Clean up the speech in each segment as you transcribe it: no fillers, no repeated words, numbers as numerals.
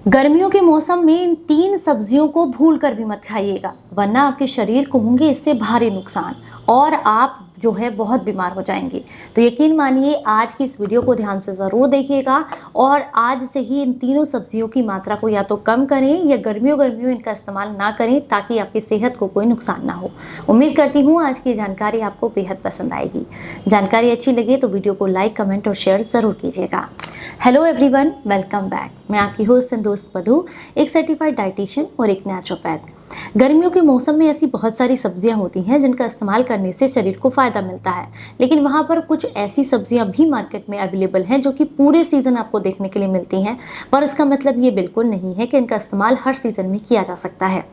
गर्मियों के मौसम में इन 3 सब्जियों को भूल कर भी मत खाइएगा, वरना आपके शरीर को होंगे इससे भारी नुकसान और आप जो है बहुत बीमार हो जाएंगे। तो यकीन मानिए आज की इस वीडियो को ध्यान से ज़रूर देखिएगा और आज से ही इन तीनों सब्जियों की मात्रा को या तो कम करें या गर्मियों इनका इस्तेमाल ना करें, ताकि आपकी सेहत को कोई नुकसान ना हो। उम्मीद करती हूँ आज की जानकारी आपको बेहद पसंद आएगी। जानकारी अच्छी लगे तो वीडियो को लाइक, कमेंट और शेयर ज़रूर कीजिएगा। Hello everyone, welcome back. मैं आपकी होस्ट एंड दोस्त मधु, एक सर्टिफाइड डाइटिशियन और एक नेचुरोपैथ। गर्मियों के मौसम में ऐसी बहुत सारी सब्जियां होती हैं जिनका इस्तेमाल करने से शरीर को फ़ायदा मिलता है, लेकिन वहाँ पर कुछ ऐसी सब्जियां भी मार्केट में अवेलेबल हैं जो कि पूरे सीज़न आपको देखने के लिए मिलती हैं, पर इसका मतलब ये बिल्कुल नहीं है कि इनका इस्तेमाल हर सीज़न में किया जा सकता है।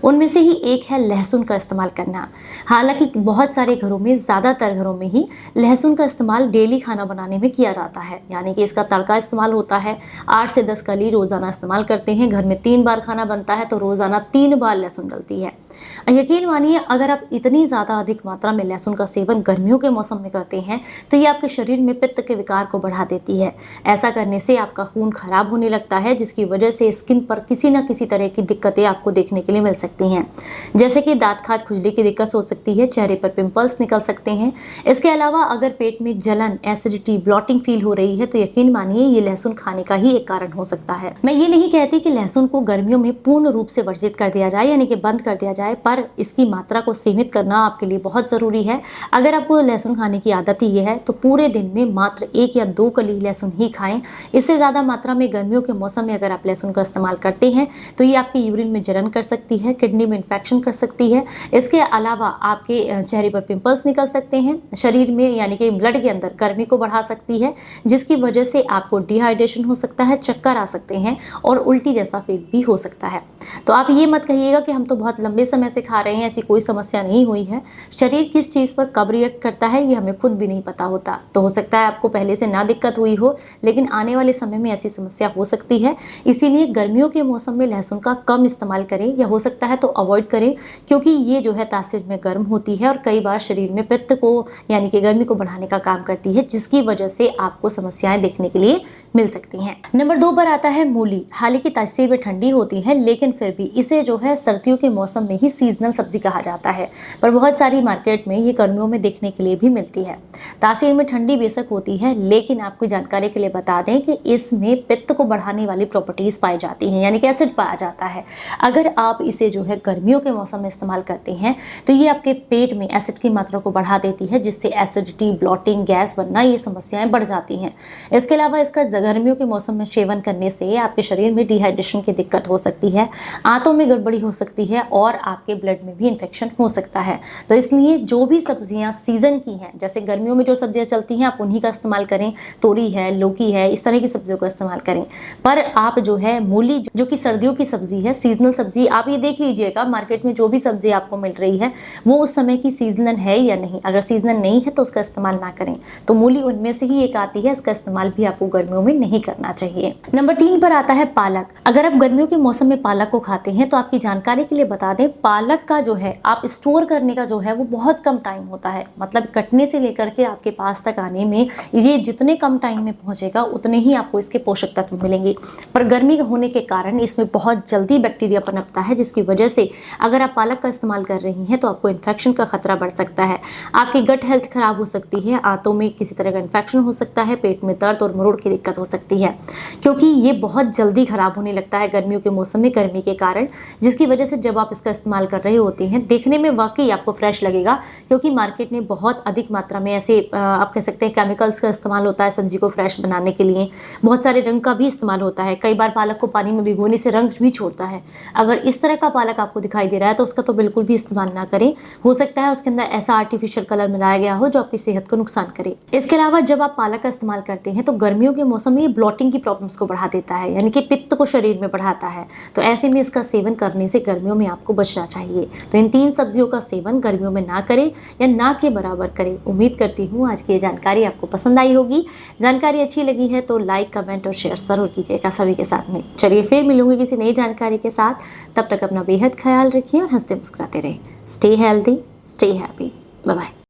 उनमें से ही एक है लहसुन का इस्तेमाल करना। हालांकि बहुत सारे घरों में, ज़्यादातर घरों में ही लहसुन का इस्तेमाल डेली खाना बनाने में किया जाता है, यानी कि इसका तड़का इस्तेमाल होता है। 8 से 10 कली रोज़ाना इस्तेमाल करते हैं। घर में 3 बार खाना बनता है तो रोज़ाना 3 बार लहसुन डलती है। यकीन मानिए अगर आप इतनी ज़्यादा अधिक मात्रा में लहसुन का सेवन गर्मियों के मौसम में करते हैं तो ये आपके शरीर में पित्त के विकार को बढ़ा देती है। ऐसा करने से आपका खून खराब होने लगता है, जिसकी वजह से स्किन पर किसी न किसी तरह की दिक्कतें आपको देखने के लिए मिल सकती हैं, जैसे कि दांत खाज, खुजली की दिक्कत हो सकती है, चेहरे पर पिंपल्स निकल सकते हैं। इसके अलावा अगर पेट में जलन, एसिडिटी, ब्लॉटिंग फील हो रही है तो यकीन मानिए ये लहसुन खाने का ही एक कारण हो सकता है। मैं ये नहीं कहती कि लहसुन को गर्मियों में पूर्ण रूप से वर्जित कर दिया जाए, यानी कि बंद कर दिया जाए, पर इसकी मात्रा को सीमित करना आपके लिए बहुत ज़रूरी है। अगर आपको लहसुन खाने की आदत ही है तो पूरे दिन में मात्र 1 या 2 कली लहसुन ही खाएं। इससे ज़्यादा मात्रा में गर्मियों के मौसम में अगर आप लहसुन का इस्तेमाल करते हैं तो ये आपके यूरिन में जलन कर सकती है, किडनी में इन्फेक्शन कर सकती है। इसके अलावा आपके चेहरे पर पिंपल्स निकल सकते हैं, शरीर में यानी कि ब्लड के अंदर गर्मी को बढ़ा सकती है, जिसकी वजह से आपको डिहाइड्रेशन हो सकता है, चक्कर आ सकते हैं और उल्टी जैसा फील भी हो सकता है। तो आप ये मत कहिएगा कि हम तो बहुत लंबे समय से खा रहे हैं, ऐसी कोई समस्या नहीं हुई है। शरीर किस चीज़ पर कब रिएक्ट करता है ये हमें खुद भी नहीं पता होता। तो हो सकता है आपको पहले से ना दिक्कत हुई हो, लेकिन आने वाले समय में ऐसी समस्या हो सकती है। इसीलिए गर्मियों के मौसम में लहसुन का कम इस्तेमाल करें, या हो सकता है तो अवॉइड करें, क्योंकि ये जो है तासीर में गर्म होती है और कई बार शरीर में पित्त को यानी कि गर्मी को बढ़ाने का काम करती है, जिसकी वजह से आपको समस्याएं देखने के लिए मिल सकती हैं। नंबर 2 पर आता है मूली। हालांकि तासीर में ठंडी होती है, लेकिन फिर भी इसे जो है सर्दियों के मौसम में ही सीजनल सब्जी कहा जाता है, पर बहुत सारी मार्केट में ये गर्मियों में देखने के लिए भी मिलती है। तासीर में ठंडी बेशक होती है, लेकिन आपको जानकारी के लिए बता दें कि इसमें पित्त को बढ़ाने वाली प्रॉपर्टीज पाई जाती हैं, यानी कि एसिड पाया जाता है। अगर आप इसे जो है गर्मियों के मौसम में इस्तेमाल करते हैं तो ये आपके पेट में एसिड की मात्रा को बढ़ा देती है, जिससे एसिडिटी, ब्लॉटिंग, गैस बनना, ये समस्याएं बढ़ जाती हैं। इसके अलावा इसका गर्मियों के मौसम में सेवन करने से आपके शरीर में डिहाइड्रेशन की दिक्कत हो सकती है, आंतों में गड़बड़ी हो सकती है और आपके ब्लड में भी इन्फेक्शन हो सकता है। तो इसलिए जो भी सब्जियां सीजन की हैं, जैसे गर्मियों में जो सब्जियां चलती हैं आप उन्हीं का इस्तेमाल करें। तोरी है, लौकी है, इस तरह की सब्जियों का इस्तेमाल करें। पर आप जो है मूली, जो कि सर्दियों की सब्जी है, सीजनल सब्जी, आप ये देख लीजिएगा मार्केट में जो भी सब्जी आपको मिल रही है वो उस समय की सीजनल है या नहीं। अगर सीजनल नहीं है तो उसका इस्तेमाल ना करें। तो मूली उनमें से ही एक आती है, इसका इस्तेमाल भी आपको गर्मियों में नहीं करना चाहिए। नंबर 3 पर आता है पालक। अगर आप गर्मियों के मौसम में पालक को खाते हैं तो आपकी जानकारी के लिए बता दें, पालक का जो है आप स्टोर करने का जो है वो बहुत कम टाइम होता है। मतलब कटने से लेकर के आपके पास तक आने में ये जितने कम टाइम में पहुंचेगा उतने ही आपको इसके पोषक तत्व मिलेंगे। पर गर्मी होने के कारण इसमें बहुत जल्दी बैक्टीरिया पनपता है, जिसकी वजह से अगर आप पालक का इस्तेमाल कर रही हैं तो आपको इन्फेक्शन का खतरा बढ़ सकता है। आपकी गट हेल्थ खराब हो सकती है, आंतों में किसी तरह का इन्फेक्शन हो सकता है, पेट में दर्द और मरोड़ की दिक्कत हो सकती है, क्योंकि ये बहुत जल्दी खराब होने लगता है गर्मियों के मौसम में गर्मी के कारण, जिसकी वजह से जब आप इसका इस्तेमाल कर रहे होते हैं देखने में वाकई आपको फ्रेश लगेगा, क्योंकि मार्केट में बहुत अधिक मात्रा में ऐसे आप कह सकते हैं केमिकल्स का इस्तेमाल होता है सब्जी को फ्रेश बनाने के लिए। बहुत सारे रंग का भी इस्तेमाल होता है। कई बार पालक को पानी में भिगोने से रंग भी छोड़ता है। अगर इस तरह का पालक आपको दिखाई दे रहा है तो उसका तो बिल्कुल भी इस्तेमाल ना करें। हो सकता है उसके अंदर ऐसा आर्टिफिशियल कलर मिलाया गया हो जो आपकी सेहत को नुकसान करे। इसके अलावा जब आप पालक का इस्तेमाल करते हैं तो गर्मियों के मौसम में ये ब्लॉटिंग की प्रॉब्लम्स को बढ़ा देता है, यानी कि पित्त को शरीर में बढ़ाता है। तो ऐसे में इसका सेवन करने से गर्मियों में आपको बचना चाहिए। तो इन 3 सब्जियों का सेवन गर्मियों में ना करें या ना के बराबर करें। उम्मीद करती हूँ आज की ये जानकारी आपको पसंद आई होगी। जानकारी अच्छी लगी है तो लाइक, कमेंट और शेयर जरूर कीजिएगा सभी के साथ में। चलिए फिर मिलूंगी किसी नई जानकारी के साथ। तब तक अपना बेहद ख्याल रखिए और हंसते मुस्कुराते रहें। Stay healthy, stay happy. Bye bye.